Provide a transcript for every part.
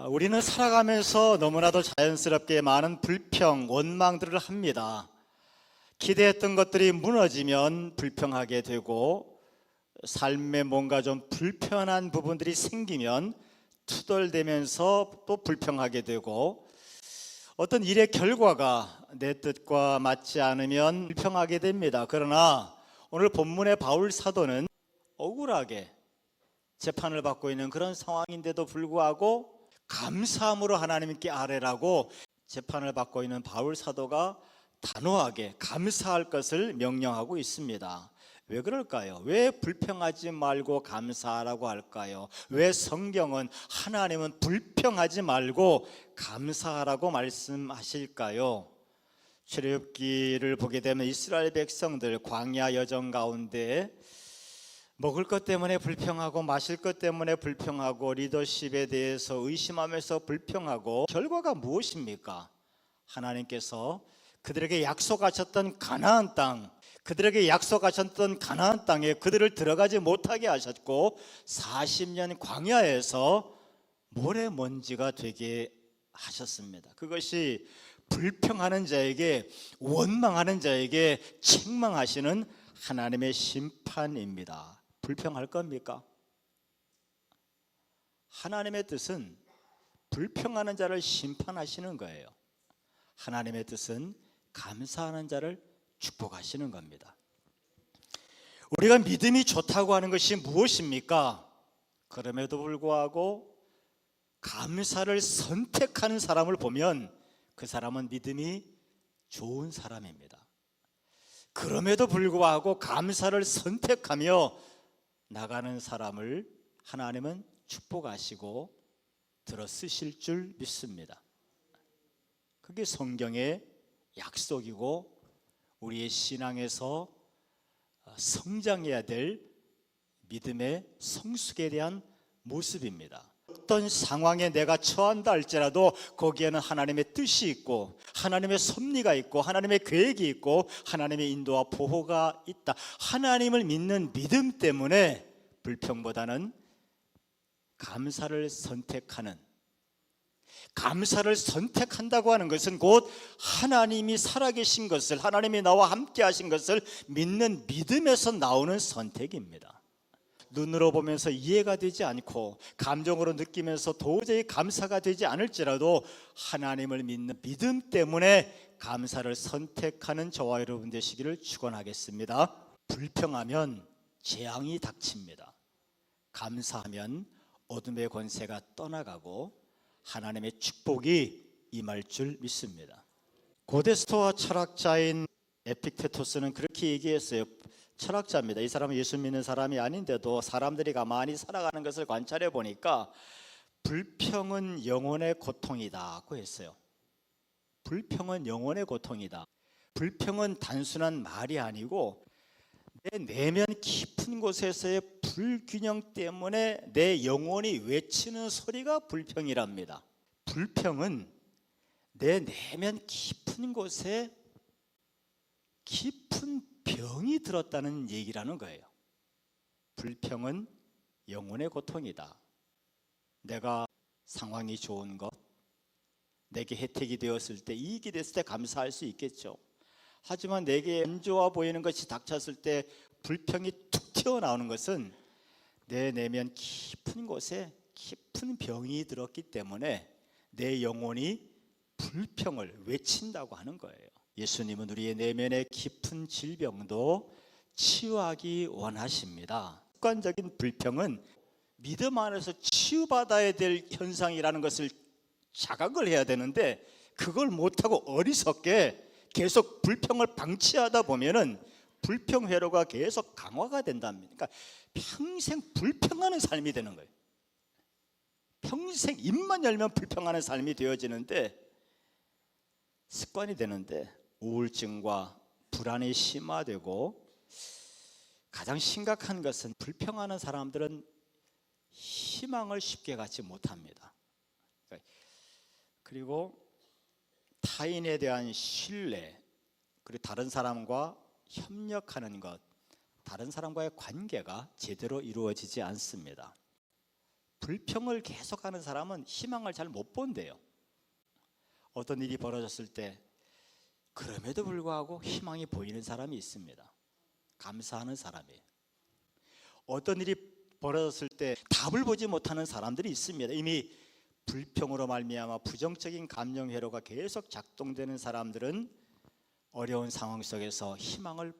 우리는 살아가면서 너무나도 자연스럽게 많은 불평, 원망들을 합니다. 기대했던 것들이 무너지면 불평하게 되고, 삶에 뭔가 좀 불편한 부분들이 생기면 투덜대면서 또 불평하게 되고, 어떤 일의 결과가 내 뜻과 맞지 않으면 불평하게 됩니다. 그러나 오늘 본문의 바울 사도는 억울하게 재판을 받고 있는 그런 상황인데도 불구하고 감사함으로 하나님께 아뢰라고 재판을 받고 있는 바울 사도가 단호하게 감사할 것을 명령하고 있습니다. 왜 그럴까요? 왜 불평하지 말고 감사하라고 할까요? 왜 성경은 하나님은 불평하지 말고 감사하라고 말씀하실까요? 출애굽기를 보게 되면 이스라엘 백성들 광야 여정 가운데 먹을 것 때문에 불평하고 마실 것 때문에 불평하고 리더십에 대해서 의심하면서 불평하고, 결과가 무엇입니까? 하나님께서 그들에게 약속하셨던 가나안 땅, 그들에게 약속하셨던 가나안 땅에 그들을 들어가지 못하게 하셨고 40년 광야에서 모래먼지가 되게 하셨습니다. 그것이 불평하는 자에게, 원망하는 자에게 책망하시는 하나님의 심판입니다. 불평할 겁니까? 하나님의 뜻은 불평하는 자를 심판하시는 거예요. 하나님의 뜻은 감사하는 자를 축복하시는 겁니다. 우리가 믿음이 좋다고 하는 것이 무엇입니까? 그럼에도 불구하고 감사를 선택하는 사람을 보면 그 사람은 믿음이 좋은 사람입니다. 그럼에도 불구하고 감사를 선택하며 나가는 사람을 하나님은 축복하시고 들어 쓰실 줄 믿습니다. 그게 성경의 약속이고 우리의 신앙에서 성장해야 될 믿음의 성숙에 대한 모습입니다. 어떤 상황에 내가 처한다 할지라도 거기에는 하나님의 뜻이 있고 하나님의 섭리가 있고 하나님의 계획이 있고 하나님의 인도와 보호가 있다. 하나님을 믿는 믿음 때문에 불평보다는 감사를 선택하는, 감사를 선택한다고 하는 것은 곧 하나님이 살아계신 것을, 하나님이 나와 함께 하신 것을 믿는 믿음에서 나오는 선택입니다. 눈으로 보면서 이해가 되지 않고 감정으로 느끼면서 도저히 감사가 되지 않을지라도 하나님을 믿는 믿음 때문에 감사를 선택하는 저와 여러분 되시기를 축원하겠습니다. 불평하면 재앙이 닥칩니다. 감사하면 어둠의 권세가 떠나가고 하나님의 축복이 임할 줄 믿습니다. 고대 스토아 철학자인 에픽테토스는 그렇게 얘기했어요. 철학자입니다. 이 사람은 예수 믿는 사람이 아닌데도 사람들이 가만히 살아가는 것을 관찰해 보니까 불평은 영혼의 고통이다고 했어요. 불평은 영혼의 고통이다. 불평은 단순한 말이 아니고 내 내면 깊은 곳에서의 불균형 때문에 내 영혼이 외치는 소리가 불평이랍니다. 불평은 내 내면 깊은 곳에 깊은 병이 들었다는 얘기라는 거예요. 불평은 영혼의 고통이다. 내가 상황이 좋은 것, 내게 혜택이 되었을 때, 이익이 됐을 때 감사할 수 있겠죠. 하지만 내게 안 좋아 보이는 것이 닥쳤을 때 불평이 툭 튀어나오는 것은 내 내면 깊은 곳에 깊은 병이 들었기 때문에 내 영혼이 불평을 외친다고 하는 거예요. 예수님은 우리의 내면의 깊은 질병도 치유하기 원하십니다. 습관적인 불평은 믿음 안에서 치유받아야 될 현상이라는 것을 자각을 해야 되는데 그걸 못하고 어리석게 계속 불평을 방치하다 보면은 불평 회로가 계속 강화가 된답니다. 그러니까 평생 불평하는 삶이 되는 거예요. 평생 입만 열면 불평하는 삶이 되어지는데, 습관이 되는데 우울증과 불안이 심화되고, 가장 심각한 것은 불평하는 사람들은 희망을 쉽게 갖지 못합니다. 그리고 타인에 대한 신뢰, 그리고 다른 사람과 협력하는 것, 다른 사람과의 관계가 제대로 이루어지지 않습니다. 불평을 계속하는 사람은 희망을 잘 못 본대요. 어떤 일이 벌어졌을 때 그럼에도 불구하고 희망이 보이는 사람이 있습니다. 감사하는 사람이에요. 어떤 일이 벌어졌을 때 답을 보지 못하는 사람들이 있습니다. 이미 불평으로 말미암아 부정적인 감정 회로가 계속 작동되는 사람들은 어려운 상황 속에서 희망을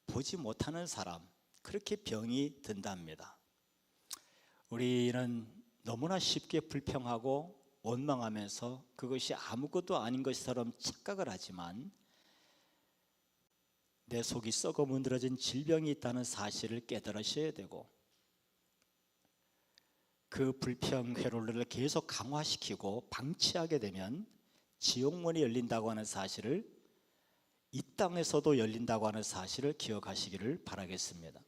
보지 못하는 사람, 그렇게 병이 든답니다. 우리는 너무나 쉽게 불평하고 원망하면서 그것이 아무것도 아닌 것처럼 착각을 하지만 내 속이 썩어 문드러진 질병이 있다는 사실을 깨달으셔야 되고, 그 불평 회로를 계속 강화시키고 방치하게 되면 지옥문이 열린다고 하는 사실을, 이 땅에서도 열린다고 하는 사실을 기억하시기를 바라겠습니다.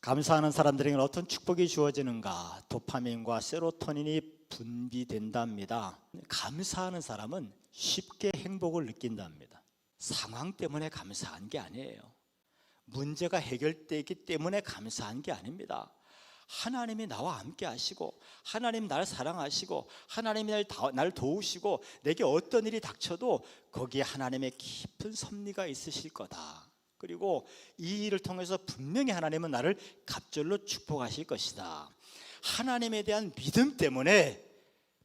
감사하는 사람들에게는 어떤 축복이 주어지는가? 도파민과 세로토닌이 분비된답니다. 감사하는 사람은 쉽게 행복을 느낀답니다. 상황 때문에 감사한 게 아니에요. 문제가 해결되기 때문에 감사한 게 아닙니다. 하나님이 나와 함께 하시고, 하나님 나를 사랑하시고, 하나님이 날 도우시고, 내게 어떤 일이 닥쳐도 거기에 하나님의 깊은 섭리가 있으실 거다. 그리고 이 일을 통해서 분명히 하나님은 나를 갑절로 축복하실 것이다. 하나님에 대한 믿음 때문에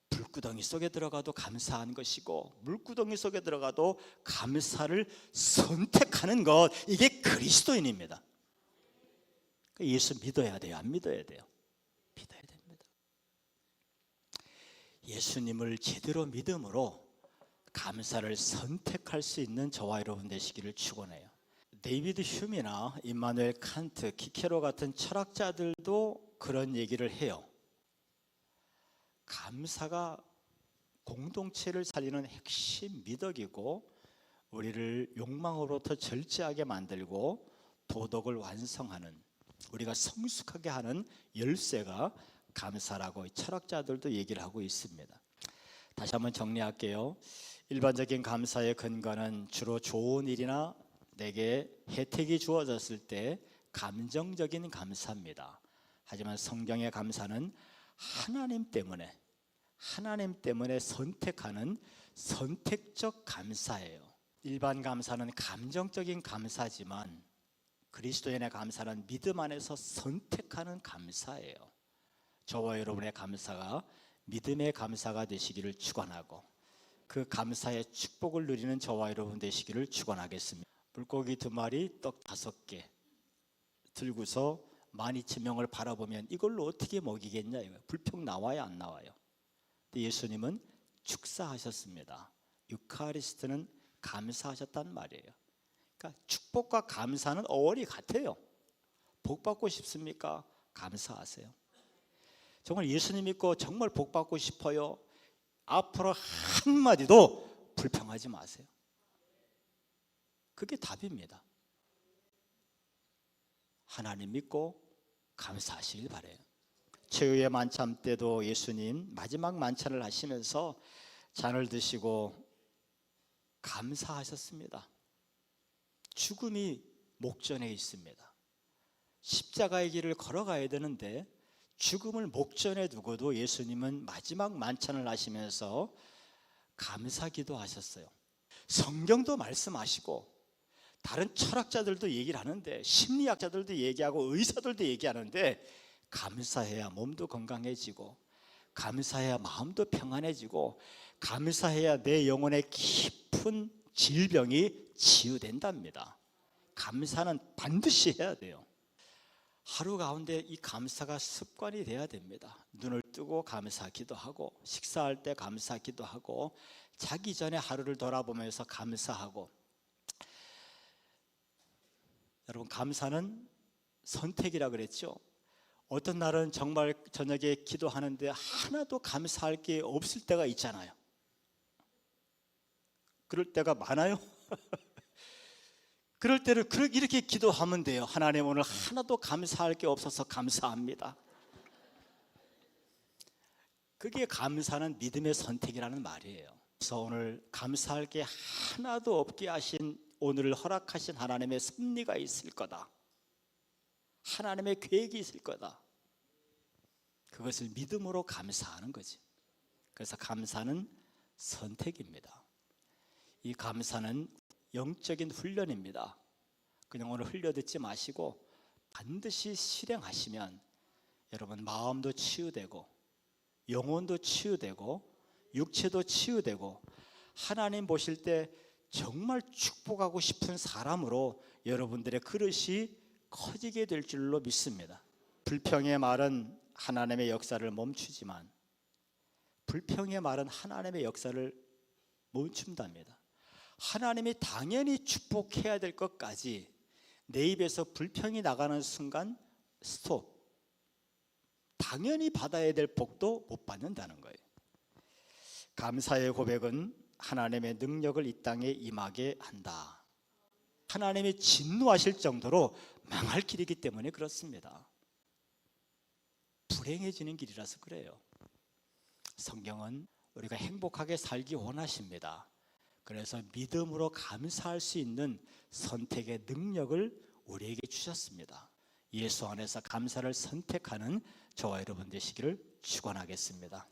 불구덩이 속에 들어가도 감사한 것이고, 물구덩이 속에 들어가도 감사를 선택하는 것, 이게 그리스도인입니다. 예수 믿어야 돼요? 안 믿어야 돼요? 믿어야 됩니다. 예수님을 제대로 믿음으로 감사를 선택할 수 있는 저와 여러분 되시기를 축원해요. 데이비드 휴미나 임마누엘 칸트, 키케로 같은 철학자들도 그런 얘기를 해요. 감사가 공동체를 살리는 핵심 미덕이고, 우리를 욕망으로부터 절제하게 만들고 도덕을 완성하는, 우리가 성숙하게 하는 열쇠가 감사라고 철학자들도 얘기를 하고 있습니다. 다시 한번 정리할게요. 일반적인 감사의 근거는 주로 좋은 일이나 내게 혜택이 주어졌을 때 감정적인 감사입니다. 하지만 성경의 감사는 하나님 때문에 선택하는 선택적 감사예요. 일반 감사는 감정적인 감사지만 그리스도인의 감사는 믿음 안에서 선택하는 감사예요. 저와 여러분의 감사가 믿음의 감사가 되시기를 축원하고, 그 감사의 축복을 누리는 저와 여러분 되시기를 축원하겠습니다. 물고기 2마리, 떡 5개 들고서 12,000명을 바라보면 이걸로 어떻게 먹이겠냐, 불평 나와요, 안 나와요? 근데 예수님은 축사하셨습니다. 유카리스트는 감사하셨단 말이에요. 그러니까 축복과 감사는 어원이 같아요. 복 받고 싶습니까? 감사하세요. 정말 예수님 믿고 정말 복 받고 싶어요? 앞으로 한마디도 불평하지 마세요. 그게 답입니다. 하나님 믿고 감사하시길 바라요. 최후의 만찬 때도 예수님 마지막 만찬을 하시면서 잔을 드시고 감사하셨습니다. 죽음이 목전에 있습니다. 십자가의 길을 걸어가야 되는데 죽음을 목전에 두고도 예수님은 마지막 만찬을 하시면서 감사기도 하셨어요. 성경도 말씀하시고 다른 철학자들도 얘기를 하는데, 심리학자들도 얘기하고 의사들도 얘기하는데, 감사해야 몸도 건강해지고, 감사해야 마음도 평안해지고, 감사해야 내 영혼의 깊은 질병이 치유된답니다. 감사는 반드시 해야 돼요. 하루 가운데 이 감사가 습관이 돼야 됩니다. 눈을 뜨고 감사하기도 하고, 식사할 때 감사하기도 하고, 자기 전에 하루를 돌아보면서 감사하고. 여러분, 감사는 선택이라 그랬죠. 어떤 날은 정말 저녁에 기도하는데 하나도 감사할 게 없을 때가 있잖아요. 그럴 때가 많아요. 그럴 때는 이렇게 기도하면 돼요. 하나님, 오늘 하나도 감사할 게 없어서 감사합니다. 그게 감사는 믿음의 선택이라는 말이에요. 그래서 오늘 감사할 게 하나도 없게 하신, 오늘을 허락하신 하나님의 섭리가 있을 거다. 하나님의 계획이 있을 거다. 그것을 믿음으로 감사하는 거지. 그래서 감사는 선택입니다. 이 감사는 영적인 훈련입니다. 그냥 오늘 흘려듣지 마시고 반드시 실행하시면 여러분 마음도 치유되고 영혼도 치유되고 육체도 치유되고 하나님 보실 때 정말 축복하고 싶은 사람으로 여러분들의 그릇이 커지게 될 줄로 믿습니다. 불평의 말은 하나님의 역사를 멈추지만 불평의 말은 하나님의 역사를 멈춘답니다. 하나님이 당연히 축복해야 될 것까지 내 입에서 불평이 나가는 순간 스톱. 당연히 받아야 될 복도 못 받는다는 거예요. 감사의 고백은 하나님의 능력을 이 땅에 임하게 한다. 하나님이 진노하실 정도로 망할 길이기 때문에 그렇습니다. 불행해지는 길이라서 그래요. 성경은 우리가 행복하게 살기 원하십니다. 그래서 믿음으로 감사할 수 있는 선택의 능력을 우리에게 주셨습니다. 예수 안에서 감사를 선택하는 저와 여러분 되시기를 축원하겠습니다.